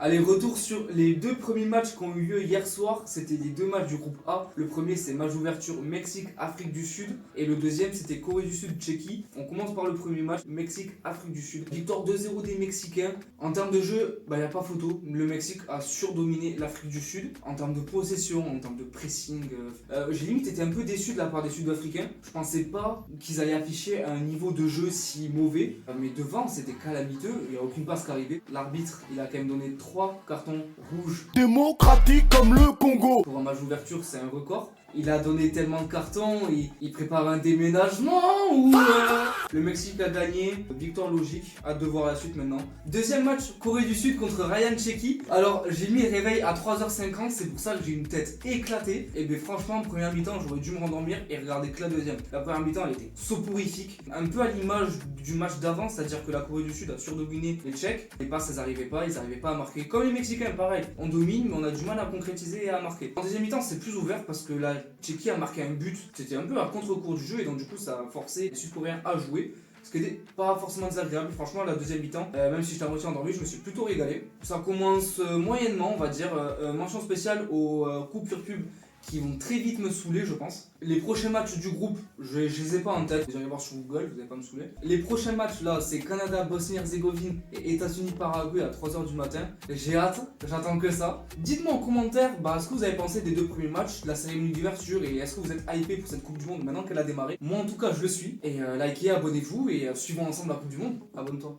Allez, retour sur les deux premiers matchs qui ont eu lieu hier soir. C'était les deux matchs du groupe A. Le premier, c'est match d'ouverture Mexique-Afrique du Sud. Et le deuxième, c'était Corée du Sud-Tchéquie. On commence par le premier match, Mexique-Afrique du Sud. Victoire 2-0 des Mexicains. En termes de jeu, il n'y a pas photo. Le Mexique a surdominé l'Afrique du Sud. En termes de possession, en termes de pressing. J'ai limite été un peu déçu de la part des Sud-Africains. Je pensais pas qu'ils allaient afficher un niveau de jeu si mauvais. Mais devant, c'était calamiteux. Il n'y a aucune passe qui arrivait. L'arbitre, il a quand même donné 3 cartons rouges. Démocratique comme le Congo. Pour un match d'ouverture, c'est un record. Il a donné tellement de cartons, il prépare un déménagement ou le Mexique a gagné, victoire logique, hâte de voir la suite maintenant. Deuxième match, Corée du Sud contre Ryan Tchéquie. Alors j'ai mis le réveil à 3h50, c'est pour ça que j'ai une tête éclatée. Et bien franchement, première mi-temps, j'aurais dû me rendormir et regarder que la deuxième. La première mi-temps, elle était soporifique, un peu à l'image du match d'avant, c'est-à-dire que la Corée du Sud a surdominé les Tchèques. Les passes, elles n'arrivaient pas, ils n'arrivaient pas à marquer. Comme les Mexicains, pareil, on domine, mais on a du mal à concrétiser et à marquer. En deuxième mi-temps, c'est plus ouvert parce que la Tchéquie a marqué un but. C'était un peu à contre-cours du jeu et donc du coup, ça a forcé les Sud-Coréens à jouer. Ce qui n'était pas forcément désagréable. Franchement, la deuxième mi-temps, même si j'étais à moitié endormi, je me suis plutôt régalé. Ça commence moyennement, on va dire. Mention spéciale aux coupures pub qui vont très vite me saouler, je pense. Les prochains matchs du groupe, je les ai pas en tête. Vous allez voir sur Google, vous n'allez pas me saouler. Les prochains matchs là, c'est Canada, Bosnie-Herzégovine et États-Unis-Paraguay à 3h du matin. J'ai hâte, j'attends que ça. Dites-moi en commentaire ce que vous avez pensé des deux premiers matchs, de la cérémonie d'ouverture et est-ce que vous êtes hypé pour cette Coupe du Monde maintenant qu'elle a démarré. Moi en tout cas, je le suis. Et likez, abonnez-vous et suivons ensemble la Coupe du Monde. Abonne-toi.